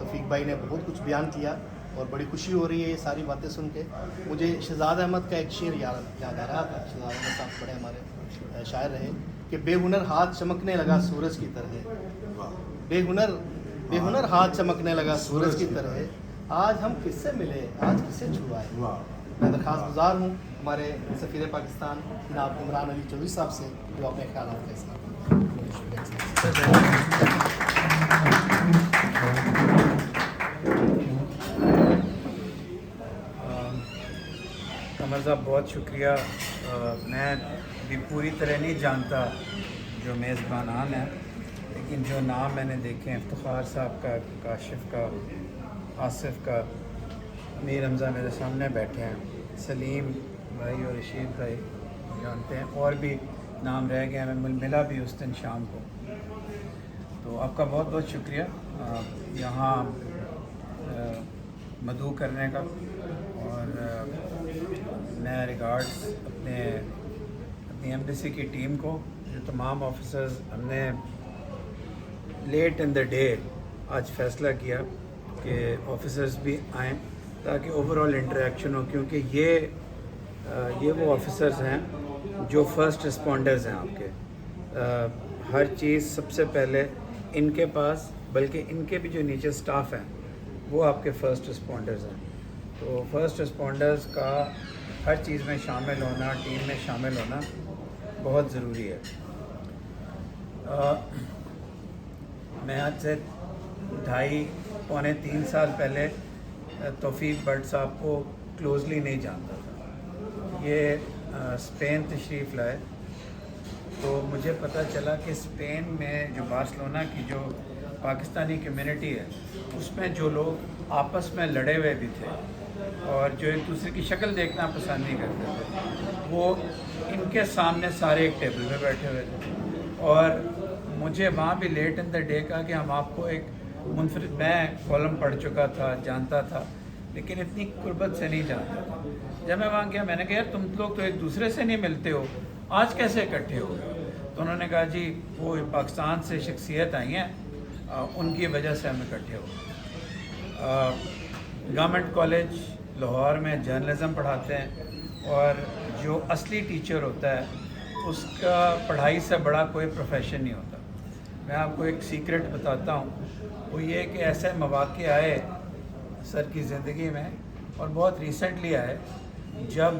توفیق بھائی نے بہت کچھ بیان کیا اور بڑی خوشی ہو رہی ہے یہ ساری باتیں سن کے. مجھے شہزاد احمد کا ایک شعر یاد آ رہا تھا. شہزاد احمد صاحب بڑے ہمارے شاعر رہے کہ بے ہنر ہاتھ چمکنے لگا سورج کی طرح. بے ہنر ہاتھ چمکنے لگا سورج کی طرح. آج ہم کس سے ملے, آج کس سے چھوائے. میں درخواست گزار ہوں ہمارے سفیر پاکستان جناب عمران علی چودھری صاحب سے جو اپنے خیالات کا اظہار قمر صاحب بہت شکریہ. میں بھی پوری طرح نہیں جانتا جو میزبانان ہیں, لیکن جو نام میں نے دیکھے ہیں افتخار صاحب کا, کاشف کا, آصف کا, امیر حمزہ میرے سامنے بیٹھے ہیں, سلیم بھائی اور رشید بھائی جانتے ہیں, اور بھی نام رہ گئے. میں ملا بھی اس دن شام کو. تو آپ کا بہت بہت شکریہ یہاں مدعو کرنے کا, اور میں ریگارڈس اپنی ایمبیسی کی ٹیم کو, جو تمام آفیسرز ہم نے لیٹ ان دا ڈے آج فیصلہ کیا کہ آفیسرز بھی آئیں تاکہ اوور آل انٹریکشن ہو, کیونکہ یہ وہ آفیسرز ہیں جو فرسٹ رسپونڈرز ہیں آپ کے. ہر چیز سب سے پہلے ان کے پاس, بلکہ ان کے بھی جو نیچے سٹاف ہیں وہ آپ کے فرسٹ رسپونڈرز ہیں. تو فرسٹ رسپونڈرز کا ہر چیز میں شامل ہونا, ٹیم میں شامل ہونا بہت ضروری ہے. میں آج سے 2.5-3 سال پہلے توفیق بٹ صاحب کو کلوزلی نہیں جانتا تھا. یہ اسپین تشریف لائے تو مجھے پتہ چلا کہ اسپین میں جو بارسلونا کی جو پاکستانی کمیونٹی ہے اس میں جو لوگ آپس میں لڑے ہوئے بھی تھے اور جو ایک دوسرے کی شکل دیکھنا پسند نہیں کرتے تھے, وہ ان کے سامنے سارے ایک ٹیبل پہ بیٹھے ہوئے تھے. اور مجھے وہاں بھی لیٹ ان دا ڈے کہا کہ ہم آپ کو ایک منفرد, میں کالم پڑھ چکا تھا, جانتا تھا, لیکن اتنی قربت سے نہیں جانتا تھا. جب میں وہاں گیا میں نے کہا یار تم لوگ تو ایک دوسرے سے نہیں ملتے ہو, آج کیسے اکٹھے ہو گئے؟ تو انہوں نے کہا جی وہ پاکستان سے شخصیت آئی ہیں, ان کی وجہ سے ہم اکٹھے ہو گئے. گورنمنٹ کالج لاہور میں جرنلزم پڑھاتے ہیں, اور جو اصلی ٹیچر ہوتا ہے اس کا پڑھائی سے بڑا کوئی پروفیشن نہیں ہوتا. میں آپ کو ایک سیکرٹ بتاتا ہوں, وہ یہ کہ ایسے مواقع آئے سر کی زندگی میں, اور بہت ریسنٹلی آئے, جب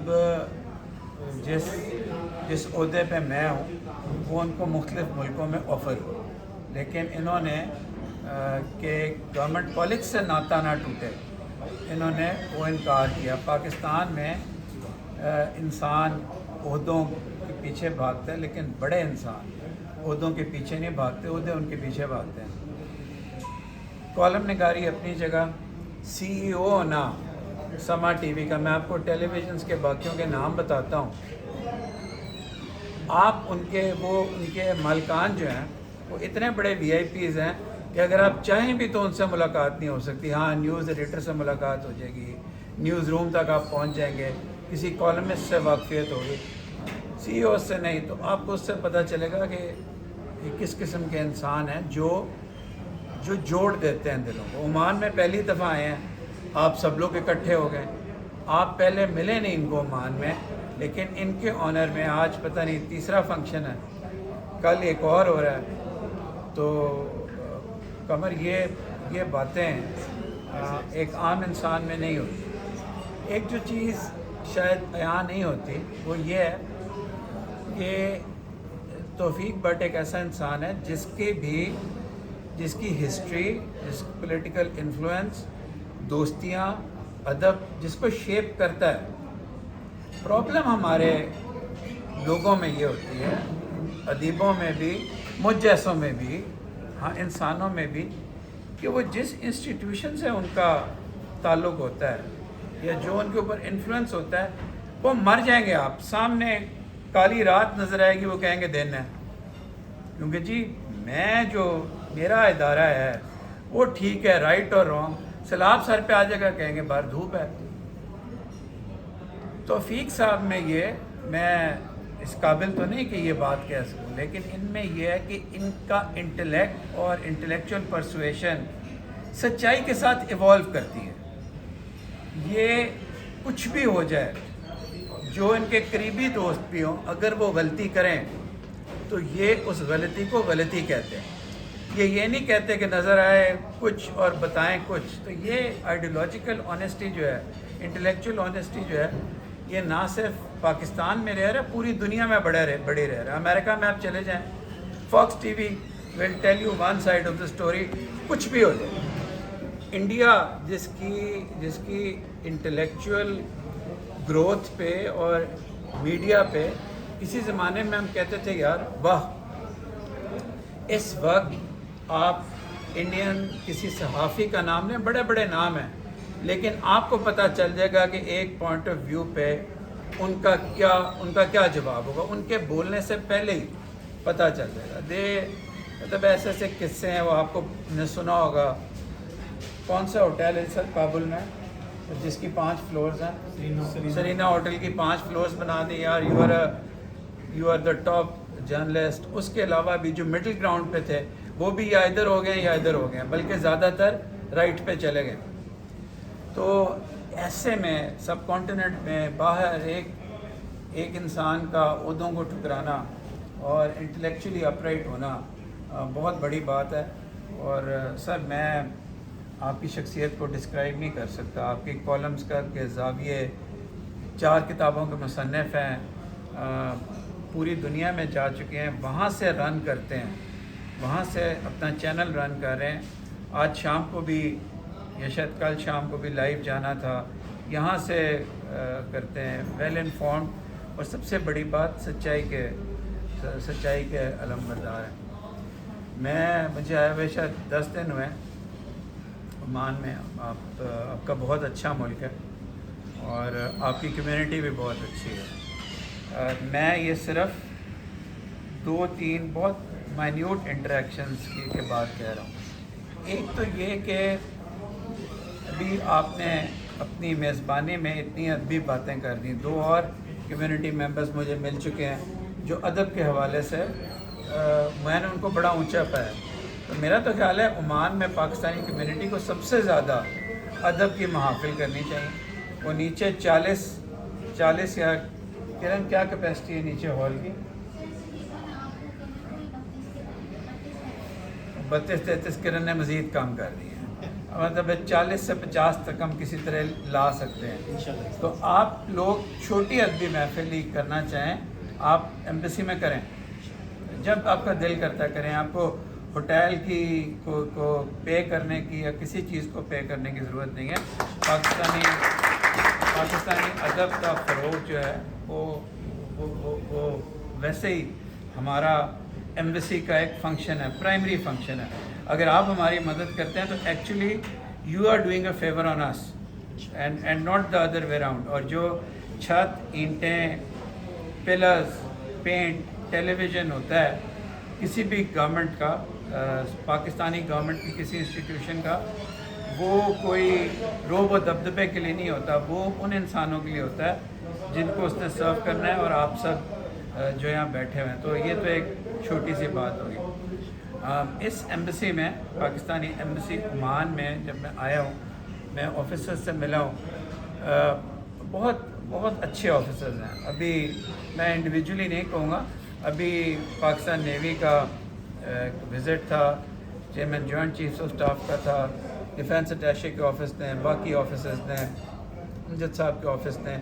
جس عہدے پہ میں ہوں وہ ان کو مختلف ملکوں میں آفر ہو, لیکن انہوں نے کہ گورنمنٹ کالج سے ناتا نہ ٹوٹے, انہوں نے وہ انکار کیا. پاکستان میں انسان عہدوں کے پیچھے بھاگتے ہیں, لیکن بڑے انسان عہدوں کے پیچھے نہیں بھاگتے, عہدے ان کے پیچھے بھاگتے ہیں. کالم نگاری اپنی جگہ, سی ای او ہونا سما ٹی وی کا, میں آپ کو ٹیلی ویژنس کے باقیوں کے نام بتاتا ہوں. آپ ان کے مالکان جو ہیں وہ اتنے بڑے وی آئی پیز ہیں کہ اگر آپ چاہیں بھی تو ان سے ملاقات نہیں ہو سکتی. ہاں نیوز ایڈیٹر سے ملاقات ہو جائے گی, نیوز روم تک آپ پہنچ جائیں گے, کسی کالمسٹ سے واقفیت ہوگی, سی ای او سے نہیں. تو آپ کو اس سے پتہ چلے گا کہ یہ کس قسم کے انسان ہیں جو جوڑ دیتے ہیں دلوں کو. عمان میں پہلی دفعہ آئے ہیں, آپ سب لوگ اکٹھے ہو گئے. آپ پہلے ملے نہیں ان کو عمان میں, لیکن ان کے آنر میں آج پتہ نہیں تیسرا فنکشن ہے, کل ایک اور ہو رہا ہے. تو قمر یہ باتیں ایک عام انسان میں نہیں ہوتی. ایک جو چیز شاید عیاں نہیں ہوتی وہ یہ ہے کہ توفیق بٹ ایک ایسا انسان ہے جس کی ہسٹری, جس پولیٹیکل انفلوئنس, دوستیاں, ادب جس کو شیپ کرتا ہے. پرابلم ہمارے لوگوں میں یہ ہوتی ہے, ادیبوں میں بھی, مجھ جیسوں میں بھی, ہاں انسانوں میں بھی, کہ وہ جس انسٹیٹیوشن سے ان کا تعلق ہوتا ہے یا جو ان کے اوپر انفلوئنس ہوتا ہے, وہ مر جائیں گے. آپ سامنے کالی رات نظر آئے گی, وہ کہیں گے دن ہے, کیونکہ جی میرا ادارہ ہے وہ ٹھیک ہے, رائٹ اور رانگ, سیلاب سر پہ آ جائے گا کہیں گے باہر دھوپ ہے. توفیق صاحب میں میں اس قابل تو نہیں کہ یہ بات کہہ سکوں, لیکن ان میں یہ ہے کہ ان کا انٹلیکٹ اور انٹلیکچوئل پرسویشن سچائی کے ساتھ ایوالو کرتی ہے. یہ کچھ بھی ہو جائے، جو ان کے قریبی دوست بھی ہوں، اگر وہ غلطی کریں تو یہ اس غلطی کو غلطی کہتے ہیں. یہ نہیں کہتے کہ نظر آئے کچھ اور بتائیں کچھ. تو یہ آئیڈیولوجیکل آنیسٹی جو ہے، انٹلیکچوئل آنیسٹی جو ہے، یہ نہ صرف پاکستان میں رہ رہا ہے، پوری دنیا میں بڑی رہ رہا ہے. امریکہ میں آپ چلے جائیں، Fox T V will tell you one side of the story, کچھ بھی ہو جائے. انڈیا جس کی انٹلیکچوئل گروتھ پہ اور میڈیا پہ کسی زمانے میں ہم کہتے تھے یار واہ، اس وقت آپ انڈین کسی صحافی کا نام لیں، بڑے بڑے نام ہیں، لیکن آپ کو پتہ چل جائے گا کہ ایک پوائنٹ آف ویو پہ ان کا کیا جواب ہوگا. ان کے بولنے سے پہلے ہی پتہ چل جائے گا. مطلب ایسے قصے ہیں، وہ آپ کو نے سنا ہوگا. کون سا ہوٹل ہے سر کابل میں جس کی 5 فلورز ہیں؟ سرینا ہوٹل کی 5 فلورز بنا دی یار. You are the top journalist. اس کے علاوہ بھی جو مڈل گراؤنڈ پہ تھے وہ بھی یا ادھر ہو گئے بلکہ زیادہ تر رائٹ پہ چلے گئے. تو ایسے میں سب کانٹیننٹ میں باہر ایک انسان کا عہدوں کو ٹھکرانا اور انٹلیکچولی اپرائٹ ہونا بہت بڑی بات ہے. اور سر میں آپ کی شخصیت کو ڈسکرائب نہیں کر سکتا. آپ کی کالمز کے زاویے، 4 کتابوں کے مصنف ہیں، پوری دنیا میں جا چکے ہیں، وہاں سے رن کرتے ہیں، وہاں سے اپنا چینل رن کر رہے ہیں. آج شام کو بھی یا شاید کل شام کو بھی لائیو جانا تھا، یہاں سے کرتے ہیں. ویل انفارمڈ، اور سب سے بڑی بات سچائی کے علمبردار ہیں. مجھے آئے ہوئے شاید 10 دن ہوئے عمان میں. آپ کا بہت اچھا ملک ہے اور آپ کی کمیونٹی بھی بہت اچھی ہے. میں یہ صرف 2-3 بہت مائنیوٹ انٹریکشنز کی بات کہہ رہا ہوں. ایک تو یہ کہ ابھی آپ نے اپنی میزبانی میں اتنی ادبی باتیں کر دیں. 2 اور کمیونٹی ممبرز مجھے مل چکے ہیں جو ادب کے حوالے سے میں نے ان کو بڑا اونچا پایا. تو میرا تو خیال ہے عمان میں پاکستانی کمیونٹی کو سب سے زیادہ ادب کی محافل کرنی چاہیے. وہ نیچے 40 یا کرن کیا کیپیسٹی ہے نیچے ہال کی؟ 32-33 کرن نے مزید کام کر دی ہے. مطلب 40 سے 50 تک ہم کسی طرح لا سکتے ہیں. تو آپ لوگ چھوٹی ادبی محفل کرنا چاہیں، آپ ایمبیسی میں کریں، جب آپ کا دل کرتا ہے کریں. آپ کو ہوٹل کو پے کرنے کی یا کسی چیز کو پے کرنے کی ضرورت نہیں ہے. پاکستانی ادب کا فروغ جو ہے وہ ویسے ہی ہمارا ایمبیسی کا ایک فنکشن ہے، پرائمری فنکشن ہے. اگر آپ ہماری مدد کرتے ہیں تو actually you are doing a favour on us and not the other way round. اور جو چھت، اینٹیں، پلرز، پینٹ، ٹیلی ویژن ہوتا ہے کسی بھی گورنمنٹ کا، پاکستانی گورنمنٹ کی کسی انسٹیٹیوشن کا، وہ کوئی روب و دبدبے کے لیے نہیں ہوتا. وہ ان انسانوں کے لیے ہوتا ہے جن کو اس نے سرو کرنا ہے، اور آپ سب جو یہاں بیٹھے ہوئے ہیں. تو یہ تو ایک چھوٹی سی بات ہوگی. اس ایمبیسی میں، پاکستانی ایمبیسی عمان میں جب میں آیا ہوں، میں آفیسرز سے ملا ہوں. بہت اچھے آفیسرز ہیں. ابھی میں انڈیویجولی نہیں کہوں گا، ابھی پاکستان نیوی کا وزٹ تھا، chairman joint chiefs of staff کا تھا، ڈیفینس اٹیشے کے آفس نے، باقی آفیسرز نے، امجد صاحب کے آفس نے.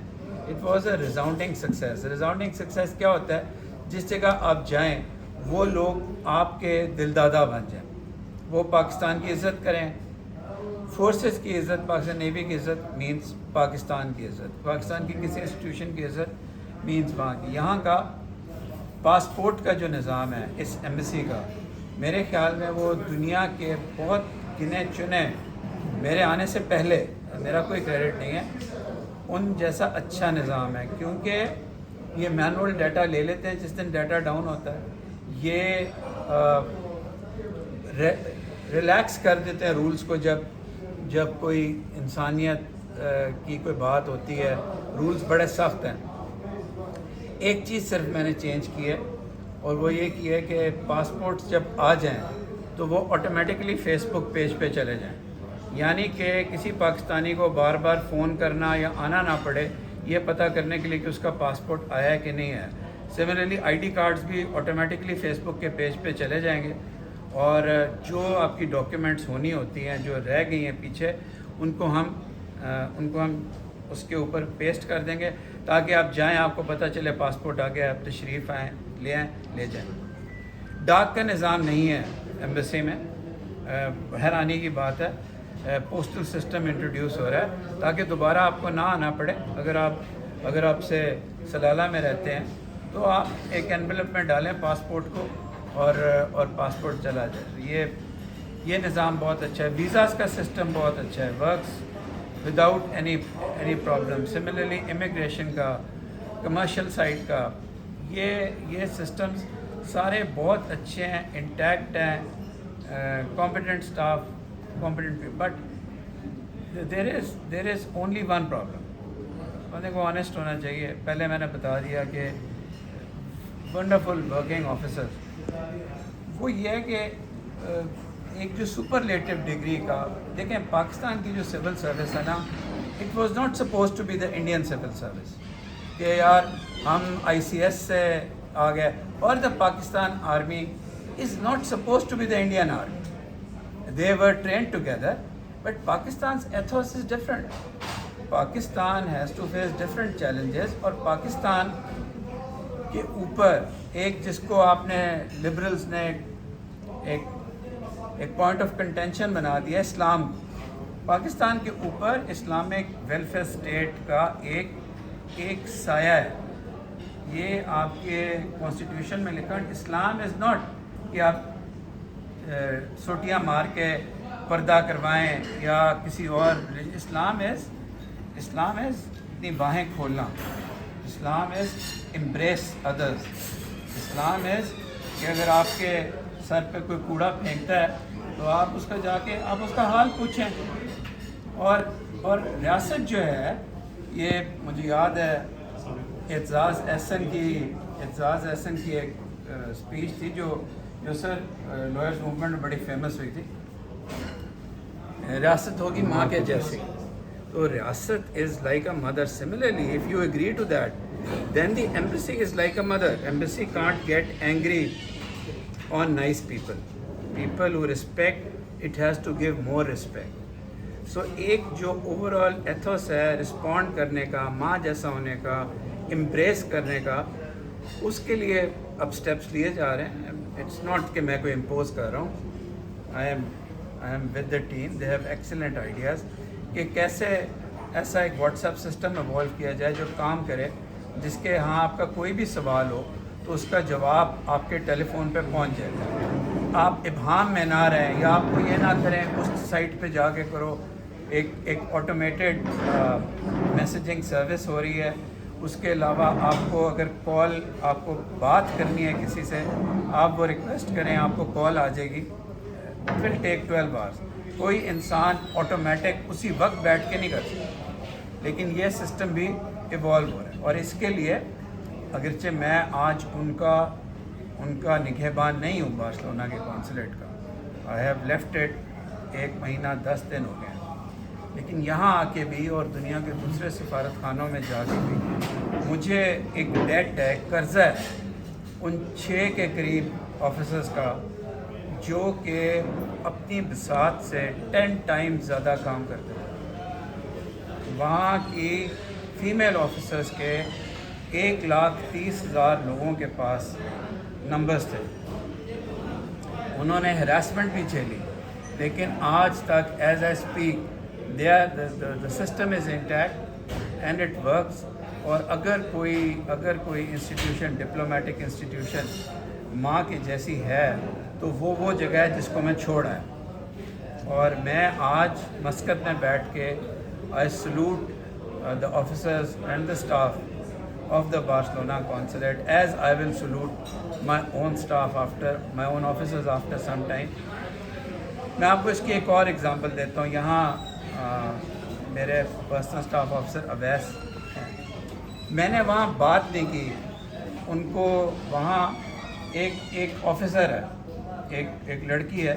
It was a resounding success. Resounding success کیا ہوتا ہے؟ جس جگہ آپ جائیں وہ لوگ آپ کے دلدادہ بن جائیں، وہ پاکستان کی عزت کریں. فورسز کی عزت، پاکستان نیوی کی عزت مینس پاکستان کی عزت، پاکستان کی کسی انسٹیٹیوشن کی عزت مینس وہاں کی. یہاں کا پاسپورٹ کا جو نظام ہے اس ایمبیسی کا، میرے خیال میں وہ دنیا کے بہت گنے چنے، میرے آنے سے پہلے، میرا کوئی کریڈٹ نہیں ہے، ان جیسا اچھا نظام ہے. کیونکہ یہ مینول ڈیٹا لے لیتے ہیں جس دن ڈیٹا ڈاؤن ہوتا ہے، یہ ریلیکس کر دیتے ہیں رولز کو. جب کوئی انسانیت کی کوئی بات ہوتی ہے، رولز بڑے سخت ہیں. ایک چیز صرف میں نے چینج کی ہے، اور وہ یہ کی ہے کہ پاسپورٹس جب آ جائیں تو وہ آٹومیٹکلی فیس بک پیج پہ چلے جائیں. یعنی کہ کسی پاکستانی کو بار بار فون کرنا یا آنا نہ پڑے یہ پتہ کرنے کے لیے کہ اس کا پاسپورٹ آیا ہے کہ نہیں ہے. سملرلی آئی ڈی کارڈز بھی آٹومیٹکلی فیس بک کے پیج پہ چلے جائیں گے اور جو آپ کی ڈاکیومنٹس ہونی ہوتی ہیں جو رہ گئی ہیں پیچھے ان کو ہم اس کے اوپر پیسٹ کر دیں گے تاکہ آپ جائیں آپ کو پتہ چلے پاسپورٹ آ گیا, آپ تشریف آئیں لے جائیں. ڈاک کا نظام نہیں ہے ایمبیسی میں, حیرانی کی بات ہے. پوسٹل سسٹم انٹروڈیوس ہو رہا ہے تاکہ دوبارہ آپ کو نہ آنا پڑے. اگر آپ سے سلالہ میں رہتے ہیں تو آپ ایک انویلپ میں ڈالیں پاسپورٹ کو اور پاسپورٹ چلا جائے. یہ نظام بہت اچھا ہے. ویزاز کا سسٹم بہت اچھا ہے, works without any problem. Similarly immigration کا, کمرشل سائٹ کا, یہ سسٹمز سارے بہت اچھے ہیں, انٹیکٹ ہیں, competent staff, competent people. But there is only one problem. بندے کو آنیسٹ ہونا چاہیے. پہلے میں نے بتا دیا کہ ونڈرفل ورکنگ آفیسر وہ یہ ہے کہ ایک جو سپرلیٹو ڈگری کا دیکھیں, پاکستان کی جو سول سروس ہے نا, it was not suppose to be the Indian civil service کہ یار ہم آئی سی ایس سے آ گئے, اور the Pakistan army is not suppose to be the Indian army. They were trained together, but Pakistan's ethos is different. Pakistan has to face different challenges, اور پاکستان کے اوپر ایک جس کو آپ نے لبرلز نے ایک پوائنٹ آف کنٹینشن بنا دیا اسلام. پاکستان کے اوپر اسلامک ویلفیئر اسٹیٹ کا ایک سایہ ہے. یہ آپ کے کانسٹیٹیوشن میں لکھا, اسلام از ناٹ کہ آپ سوٹیاں مار کے پردہ کروائیں یا کسی اور. اسلام از اپنی باہیں کھولنا. اسلام از امبریس ادرس. اسلام از کہ اگر آپ کے سر پہ کوئی کوڑا پھینکتا ہے تو آپ اس کا جا کے آپ اس کا حال پوچھیں. اور ریاست جو ہے, یہ مجھے یاد ہے اعتزاز احسن کی ایک اسپیچ تھی جو سر لوئرز موومنٹ میں بڑی فیمس ہوئی تھی. ریاست ہوگی ماں کے جیسی, تو ریاست is like a mother. Similarly if you agree to that then the embassy is like a mother. Embassy can't get angry on nice people who respect, it has to give more respect. So ایک جو overall ethos ہے respond کرنے کا, ماں جیسا ہونے کا, impress کرنے کا, اس کے لیے اب سٹیپس لیے جا رہے ہیں. اٹس ناٹ کہ میں کوئی امپوز کر رہا ہوں. I am with the team, they have excellent ideas کہ کیسے ایسا ایک واٹس ایپ سسٹم ایوالو کیا جائے جو کام کرے, جس کے ہاں آپ کا کوئی بھی سوال ہو تو اس کا جواب آپ کے ٹیلی فون پہ پہنچ جائے گا. آپ ابہام میں نہ رہیں یا آپ کو یہ نہ کریں اس سائٹ پہ جا کے کرو. ایک آٹومیٹڈ میسیجنگ سروس ہو رہی ہے. اس کے علاوہ آپ کو اگر کال, آپ کو بات کرنی ہے کسی سے, آپ وہ ریکویسٹ کریں, آپ کو کال آ جائے گی. It will take 12 hours. کوئی انسان آٹومیٹک اسی وقت بیٹھ کے نہیں کر سکتا, لیکن یہ سسٹم بھی ایوالو ہو رہا ہے. اور اس کے لیے اگرچہ میں آج ان کا نگہبان نہیں ہوں بارسلونا کے کونسلیٹ کا, آئی ہیو لیفٹ اٹ 1 مہینہ 10 دن ہو گئے ہیں, لیکن یہاں آ کے بھی اور دنیا کے دوسرے سفارت خانوں میں جا کے بھی مجھے ایک ڈیٹ ہے, قرضہ ہے ان 6 کے قریب آفیسرز کا جو کہ اپنی بساط سے 10 ٹائمز زیادہ کام کرتے ہیں. وہاں کی فیمیل آفیسرز کے 1,30,000 لوگوں کے پاس نمبرز تھے. انہوں نے ہراسمنٹ بھی جھیلی, لیکن آج تک as I speak the system is intact and it works. اور اگر کوئی انسٹیٹیوشن, ڈپلومیٹک انسٹیٹیوشن ماں کی جیسی ہے تو وہ جگہ ہے جس کو میں چھوڑا ہے. اور میں آج مسقط میں بیٹھ کے I salute the officers and the staff of the Barcelona consulate as I will salute my own staff my own officers after some time. میں آپ کو اس کی ایک اور اگزامپل دیتا ہوں. یہاں میرے پرسنل اسٹاف آفیسر اویس ہیں, میں نے وہاں بات نہیں کی. ان کو وہاں ایک آفیسر ہے, ایک لڑکی ہے,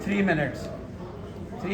3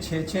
6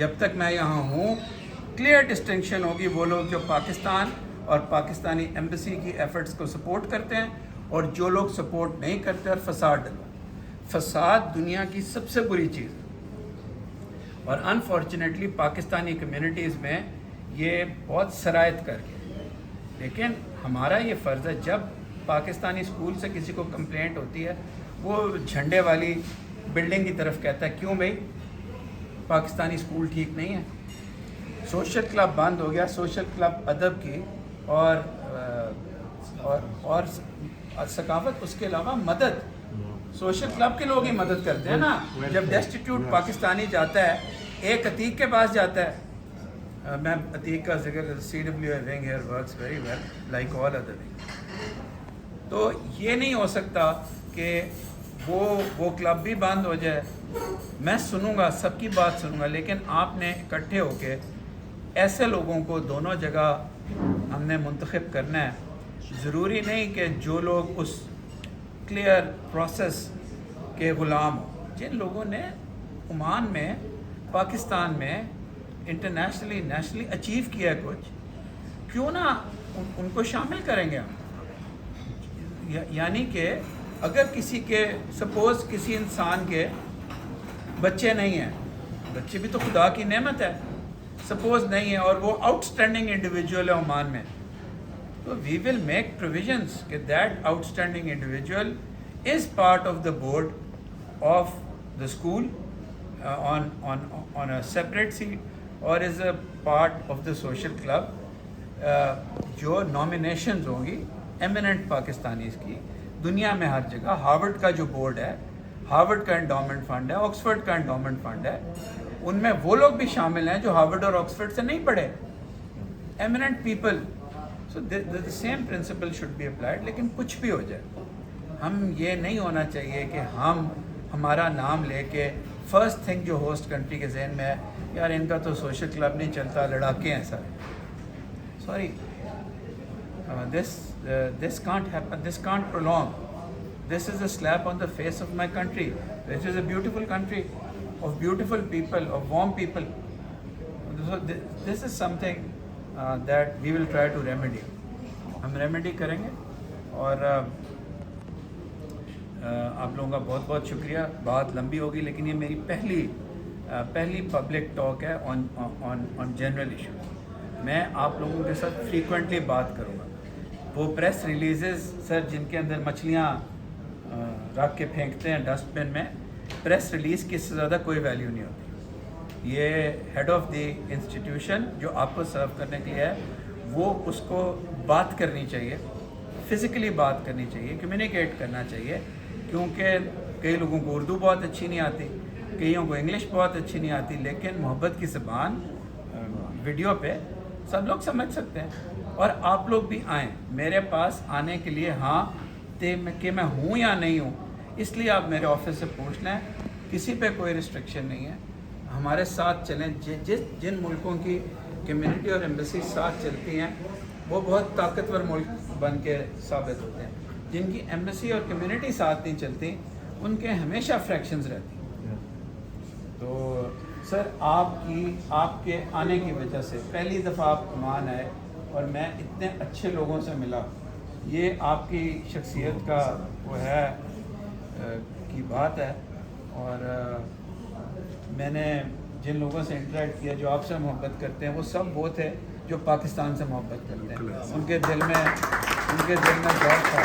جب تک میں یہاں ہوں کلیئر ڈسٹنکشن ہوگی وہ لوگ جو پاکستان اور پاکستانی ایمبیسی کی ایفرٹس کو سپورٹ کرتے ہیں اور جو لوگ سپورٹ نہیں کرتے اور فساد ڈلو. فساد دنیا کی سب سے بری چیز ہے اور انفارچونیٹلی پاکستانی کمیونٹیز میں یہ بہت سرایت کر گئے. لیکن ہمارا یہ فرض ہے جب پاکستانی اسکول سے کسی کو کمپلینٹ ہوتی ہے وہ جھنڈے والی بلڈنگ کی طرف کہتا ہے کیوں بھائی پاکستانی اسکول ٹھیک نہیں ہے. سوشل کلب بند ہو گیا. سوشل کلب ادب کی اور ثقافت, اس کے علاوہ مدد. سوشل کلب کے لوگ ہی مدد کرتے ہیں نا. جب ڈیسٹیٹیوٹ پاکستانی جاتا ہے ایک عتیق کے پاس جاتا ہے, میں عتیق کا ذکر CWA wing here works very well like all other wing. تو یہ نہیں ہو سکتا کہ وہ کلب بھی بند ہو جائے. میں سنوں گا, سب کی بات سنوں گا, لیکن آپ نے اکٹھے ہو کے ایسے لوگوں کو دونوں جگہ ہم نے منتخب کرنا ہے. ضروری نہیں کہ جو لوگ اس کلیئر پروسیس کے غلام ہوں. جن لوگوں نے عمان میں, پاکستان میں انٹرنیشنلی نیشنلی اچیو کیا ہے کچھ, کیوں نہ ان کو شامل کریں گے ہم. یعنی کہ اگر کسی کے سپوز کسی انسان کے بچے نہیں ہیں, بچے بھی تو خدا کی نعمت ہے, سپوز نہیں ہے اور وہ آؤٹ اسٹینڈنگ انڈیویجول ہے عمان میں, تو وی ول میک پروویژنس کہ that outstanding individual is part of the board of the school on a separate seat اور is a part of the social club. جو nominations ہوں گی eminent Pakistanis کی دنیا میں ہر جگہ, ہارورڈ کا جو بورڈ ہے, ہارورڈ کا انڈومنٹ فنڈ ہے, آکسفورڈ کا انڈومنٹ فنڈ ہے, ان میں وہ لوگ بھی شامل ہیں جو ہارورڈ اور آکسفورڈ سے نہیں پڑھے, eminent people. So the same principle should be applied. لیکن کچھ بھی ہو جائے, ہم یہ نہیں ہونا چاہیے کہ ہمارا نام لے کے فرسٹ تھنگ جو ہوسٹ کنٹری کے ذہن میں ہے, یار ان کا تو سوشل کلب نہیں چلتا, لڑاکے ہیں سارے. Sorry, this can't happen, this can't prolong. This is a slap on the face of my country, which is a beautiful country of beautiful people, of warm people. So this is something that we will try to remedy. ہم remedy کریں گے. اور آپ لوگوں کا بہت بہت شکریہ. بات لمبی ہوگی لیکن یہ میری پہلی پبلک ٹاک ہے آن جنرل ایشو. میں آپ لوگوں کے ساتھ فریکوینٹلی بات کروں گا. وہ پریس ریلیزز سر جن کے اندر مچھلیاں رکھ کے پھینکتے ہیں ڈسٹ بن میں, پریس ریلیز کی اس سے زیادہ کوئی ویلیو نہیں ہوتی. یہ ہیڈ آف دی انسٹیٹیوشن جو آپ کو سرو کرنے کے لیے ہے, وہ اس کو بات کرنی چاہیے, فزیکلی بات کرنی چاہیے, کمیونیکیٹ کرنا چاہیے. کیونکہ کئی لوگوں کو اردو بہت اچھی نہیں آتی, کئیوں کو انگلش بہت اچھی نہیں آتی, لیکن محبت کی زبان ویڈیو پہ سب لوگ سمجھ سکتے ہیں. اور آپ لوگ بھی آئیں میرے پاس آنے کے لیے, ہاں کہ میں ہوں یا نہیں ہوں, اس لیے آپ میرے آفس سے پوچھ لیں. کسی پہ کوئی ریسٹرکشن نہیں ہے. ہمارے ساتھ چلیں. جن ملکوں کی کمیونٹی اور ایمبیسی ساتھ چلتی ہیں وہ بہت طاقتور ملک بن کے ثابت ہوتے ہیں. جن کی ایمبیسی اور کمیونٹی ساتھ نہیں چلتی ان کے ہمیشہ فریکشنز رہتی ہیں. تو سر آپ کے آنے کی وجہ سے پہلی دفعہ آپ عمان آئے اور میں اتنے اچھے لوگوں سے ملا, یہ آپ کی شخصیت کا وہ ہے کی بات ہے. اور میں نے جن لوگوں سے انٹریکٹ کیا جو آپ سے محبت کرتے ہیں وہ سب وہ تھے جو پاکستان سے محبت کرتے ہیں. ان کے دل میں ڈر تھا.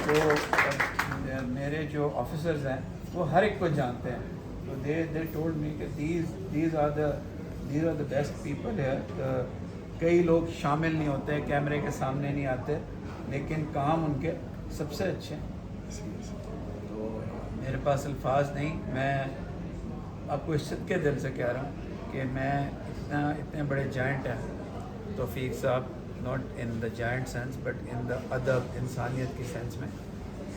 تو میرے جو آفیسرز ہیں وہ ہر ایک کو جانتے ہیں. تو they told me کہ these are the best people here. کئی لوگ شامل نہیں ہوتے, کیمرے کے سامنے نہیں آتے, لیکن کام ان کے سب سے اچھے ہیں. تو میرے پاس الفاظ نہیں. میں آپ کو اس صدقے دل سے کہہ رہا ہوں کہ میں اتنے بڑے جائنٹ ہیں توفیق صاحب, not in the giant sense but in the ادب انسانیت کی سینس میں,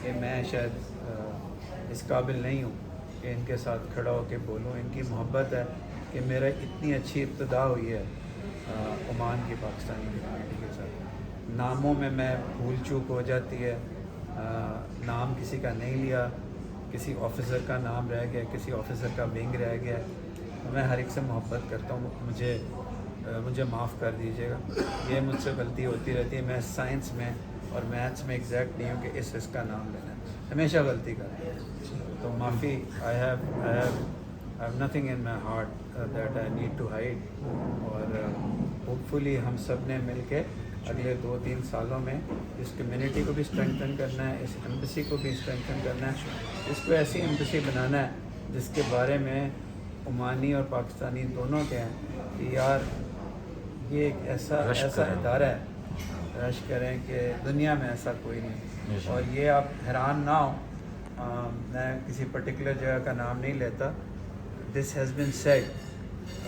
کہ میں شاید اس قابل نہیں ہوں کہ ان کے ساتھ کھڑا ہو کے بولوں. ان کی محبت ہے کہ میرا اتنی اچھی ابتدا ہوئی ہے عمان کی پاکستانی کمیونٹی کے ساتھ. ناموں میں بھول چوک ہو جاتی ہے, نام کسی کا نہیں لیا, کسی آفیسر کا نام رہ گیا, کسی آفیسر کا ونگ رہ گیا, میں ہر ایک سے محبت کرتا ہوں. مجھے معاف کر دیجیے گا, یہ مجھ سے غلطی ہوتی رہتی ہے. میں سائنس میں اور میتھس میں ایگزیکٹ نہیں ہوں کہ اس کا نام لینا ہے, ہمیشہ غلطی کرتا ہوں. تو معافی. I have nothing in my heart that I need to hide. اور ہوپ فلی ہم سب نے مل کے اگلے 2-3 سالوں میں اس کمیونٹی کو بھی اسٹرینتھن کرنا ہے, اس ایمبیسی کو بھی اسٹرینتھن کرنا ہے, اس کو ایسی ایمبیسی بنانا ہے جس کے بارے میں عمانی اور پاکستانی دونوں کے ہیں کہ یار یہ ایک ایسا ادارہ ہے, رش کریں کہ دنیا میں ایسا کوئی نہیں. اور یہ آپ حیران نہ ہو, میں کسی پرٹیکولر جگہ کا نام نہیں لیتا. This has been said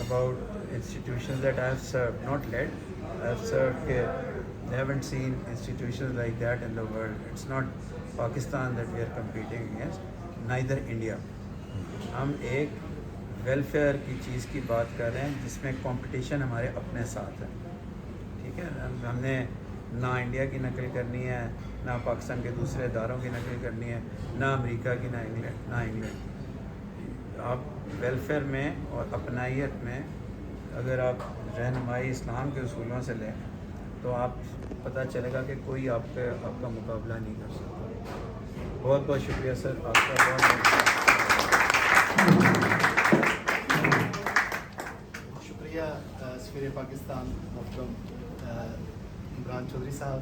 about institutions that I have served, not led, I have served. They haven't seen institutions like that in the world. It's not Pakistan that we are competing against, neither India. ہم ایک welfare کی چیز کی بات کر رہے ہیں جس میں کمپٹیشن ہمارے اپنے ساتھ ہے. ٹھیک ہے, ہم نے نہ انڈیا کی نقل کرنی ہے, نہ پاکستان کے دوسرے اداروں کی نقل کرنی ہے, نہ امریکہ کی, نہ انگلینڈ. آپ ویلفیئر میں اور اپنائیت میں اگر آپ رہنمائی اسلام کے اصولوں سے لیں تو آپ پتہ چلے گا کہ کوئی آپ کا مقابلہ نہیں کر سکتا. بہت بہت شکریہ سر, آپ کا بہت شکریہ سفیر پاکستان محترم عمران چودھری صاحب.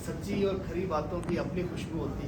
سچی اور کھری باتوں کی اپنی خوشبو ہوتی ہے.